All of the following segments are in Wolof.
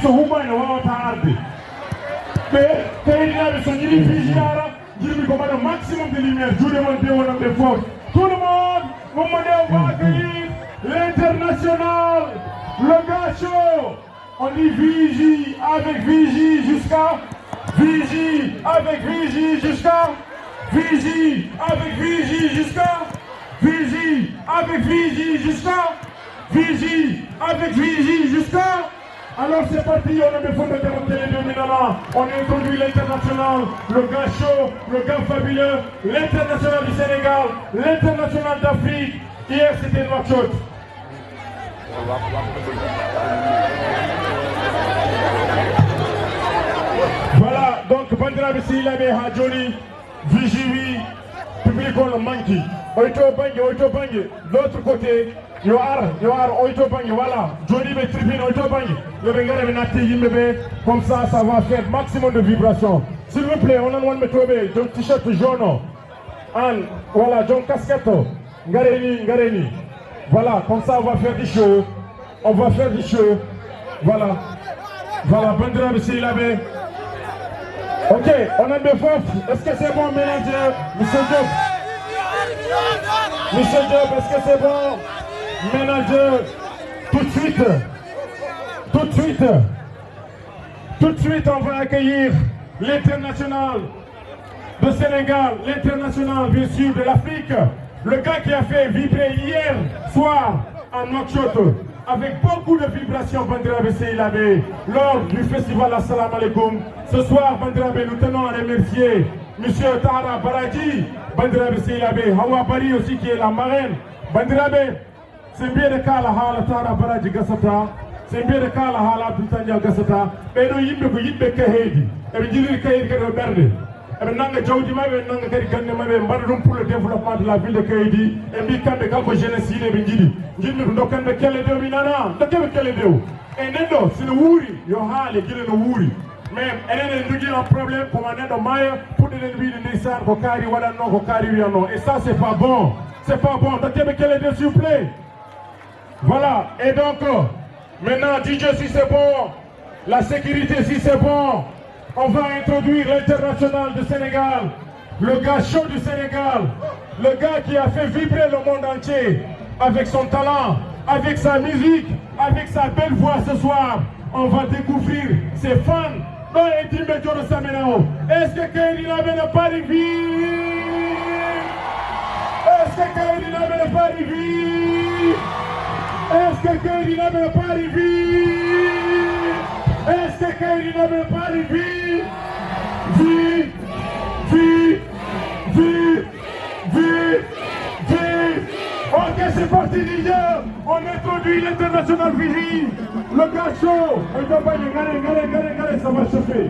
so humano wawata arde ɓe kayitinaɓe so ñiɗi Fiji yara jirmi ko mbaɗa maximum de lumière juuɗe mon be wonan ɓe fof tout le monde Mamadou va accueillir l'international le gars chaud on dit Vigie avec Vigie jusqu'à Vigie avec Vigie jusqu'à Vigie avec Vigie jusqu'à Vigie avec Vigie jusqu'à Vigie avec Vigie jusqu'à. Alors c'est parti, on a des fonds de télé dominants. On introduit l'international, le gars chaud, le gars fabuleux, l'international du Sénégal, l'international d'Afrique. Hier c'était Nouakchott. Voilà, donc Bandiraɓe Sehilaɓe ha joni Vigie public on manqui. Oyto bangue, l'autre côté, yo ar oyto bangue, voilà. Joni be tribune oyto bangue. Yo be ngara be natti yimɓe be comme ça va faire maximum de vibrations. S'il vous plaît, on a one metobe, donc t-shirt jaune. An, voilà, donc casquette. Ngareni. Voilà, comme ça on va faire du show. Voilà, Bandiraɓe Sehilaɓe. Ok, on a des forces. Est-ce que c'est bon, ménager, Monsieur Diop? Monsieur Diop, est-ce que c'est bon? Ménager, tout de suite, on va accueillir l'international de Sénégal, l'international bien sûr de l'Afrique, le gars qui a fait vibrer hier soir en Nouakchott avec beaucoup de vibrations, Bandiraɓe Sehilaɓe, lors du festival Assalamu alaikum. Ce soir, Bandiraɓe, nous tenons à remercier Monsieur Tahara Baraji, Bandiraɓe Sehilaɓe, Hawa Bari aussi qui est la marraine. Bandiraɓe, c'est bien de kala hala Tahara Baraji Gassata, c'est bien de kala hala Abdou Gassata, et nous yimɓe ko yimɓe kahedi, et nous disons kahedi kadi berde. eɓe nanga jawdi maɓe eɓe nanga kadi gande maɓe mbaɗa ɗum pour le développement de la ville de Kaydi e mbi kamɓe kalko jeunesse yiɗe ɓe jiiɗi jiɗmi ko dokkanɓe kelle dew mi nana dokkeɓe kelle dew e neɗɗo sino wuuri yo haale guila no wuuri mais enen en jogui un probléme koma neɗɗo maaya puɗɗeɗen wiide ndeysan ko kaari waɗanno ko kaari wiyanno et ça c'est pas bon dokkeɓe kelle dew s'il vous plaît. Voilà, et donc maintenant DJ si c'est bon, la sécurité si c'est bon, on va introduire l'international du Sénégal, le gars chaud du Sénégal, le gars qui a fait vibrer le monde entier avec son talent, avec sa musique, avec sa belle voix ce soir. On va découvrir ses fans. Est-ce que Kaydi n'a pas arrivé? Est-ce que Kaydi n'a pas arrivé? Est-ce que Kaydi n'a pas arrivé? Est-ce que Kaydi n'a pas arrivé? Ok, c'est parti DJ. On introduit l'international Vigie. Le gars chaud. Regardez, ça va chauffer.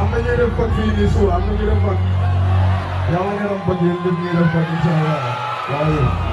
am na ñuy def fag fii nii suuf am na ñuy def fag yàlla nga doon bëgg yéen ñëpp ñuy def fag incha allah waaw.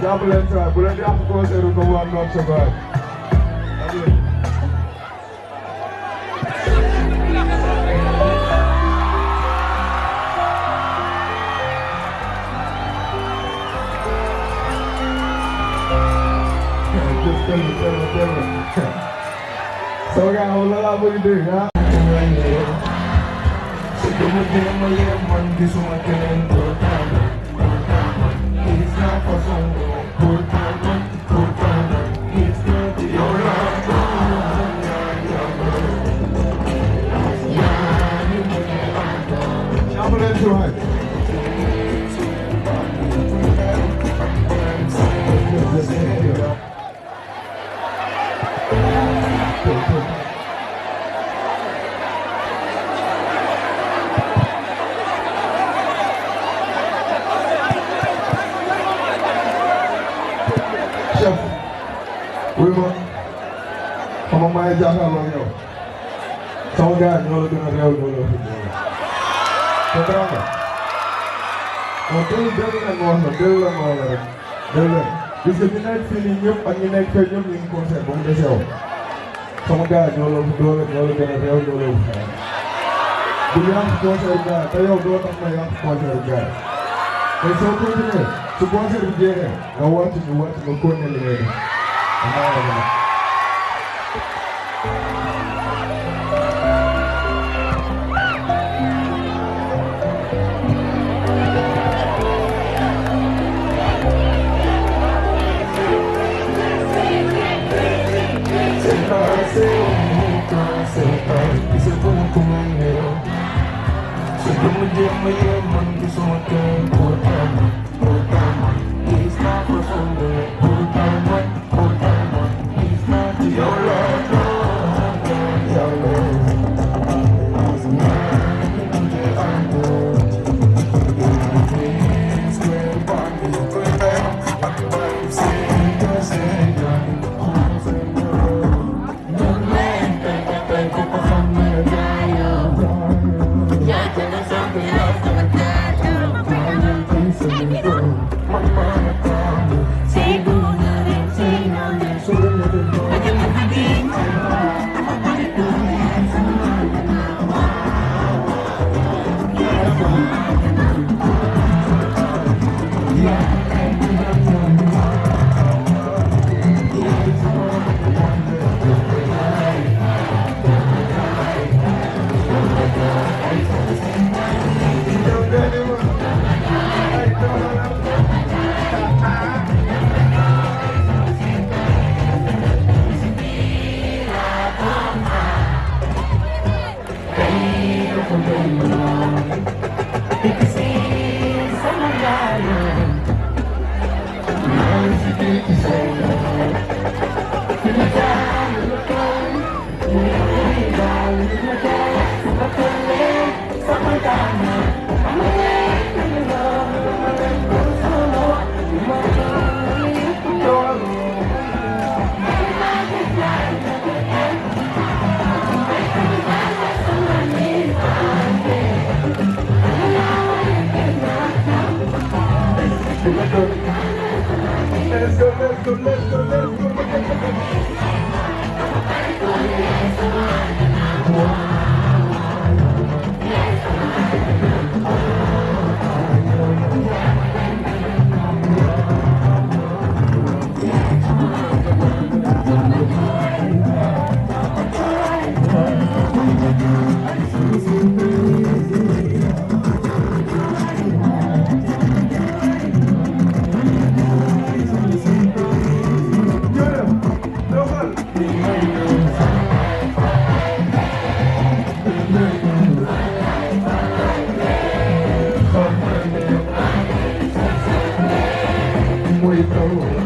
Jàpp leen si waay bu leen di am concert ko waa Nord sa waay. Sama gars yi laa bëgg dégg ah. Oui, ma xam nga maa ngi jàkkaarloo ak yow sama gars ñoo la gën a réew ñoo la fi comprendre nga non déglu nag ma wax la déglu la ma wax la rek déglu leen gis nga ñu nekk fii nii ñëpp ak ñu nekk fee ñëpp ñu ngi concert ba mu des yow sama gars ñoo la gën a réew ñoo la fi du yàq concert gars te yow doo tax ma yàq concert gars mais soo continuer su concert bi jeexee nga wàcc nga continuer li ngay def muy todo.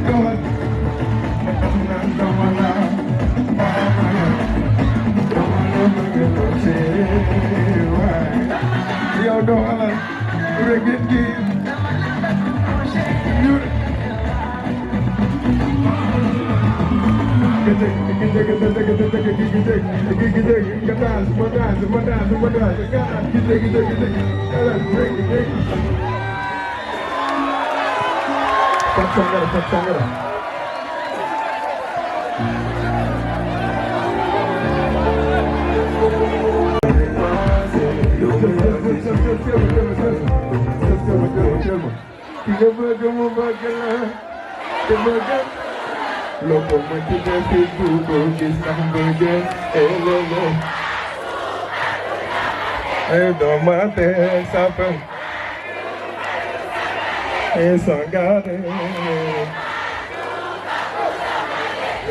Go on. Locomotive Facebook, this hamburger, hello. Don't matter, supper. It's on God.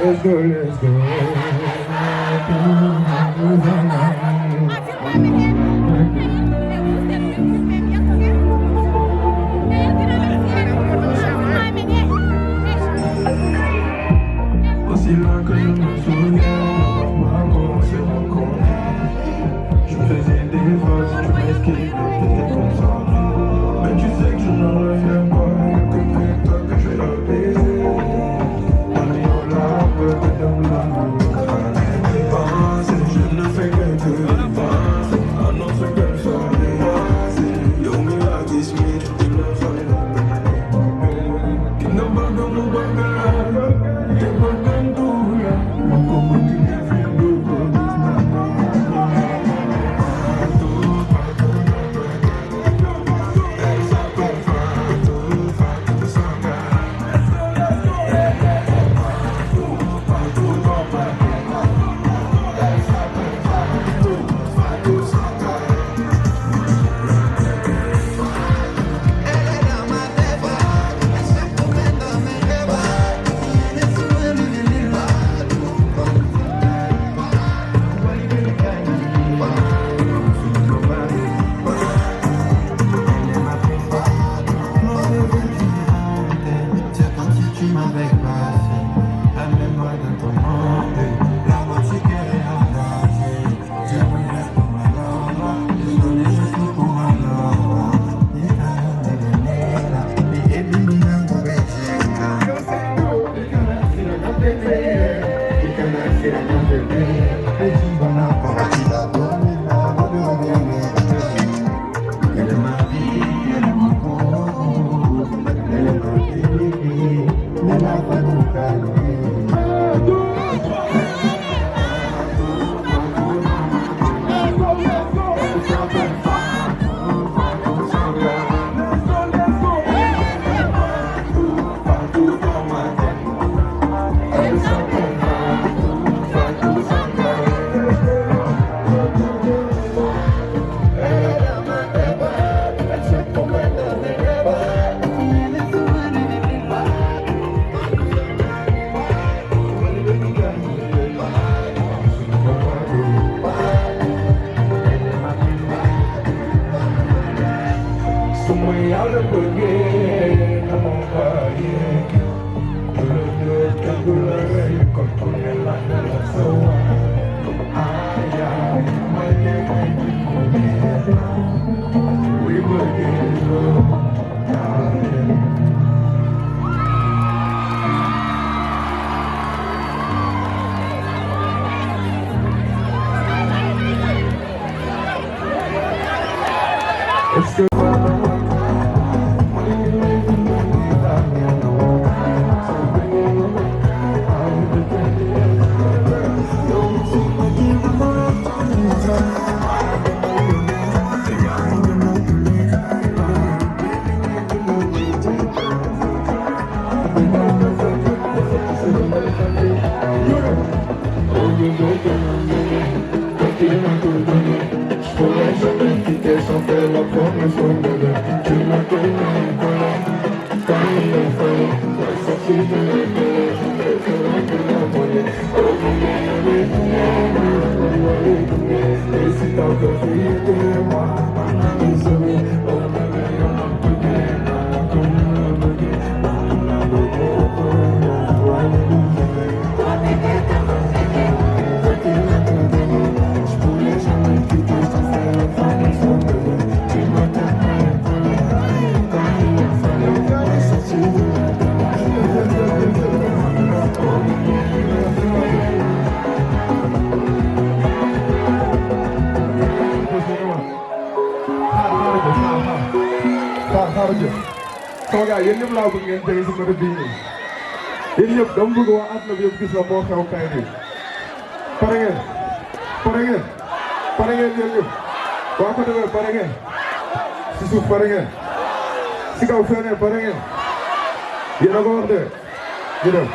Let's go, let's go. Aussi loin que je me souviens, moi commençait mon compte. Je faisais des phrases, tu m'esquives, t'étais concentré. Mais tu sais que je ne reviens pas, y'a que pour toi que je vais apaiser. On là, peu de je ne fais que te dépasser. À notre cœur soit dépassé. Yo, me like this, me, tu le fais. Qui ne bat de nous bagarre. sama gars yéen ñëpp laa bëgg ngeen jege si côté bii nii yéen ñëpp dama bëgg waa àdduna bi yëpp gis la moo xew kay nii pare ngeen yéen ñëpp waa côté bee pare ngeen si suuf pare ngeen si kaw feneen pare ngeen yéen a ko wax de ñu dem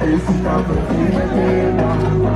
It's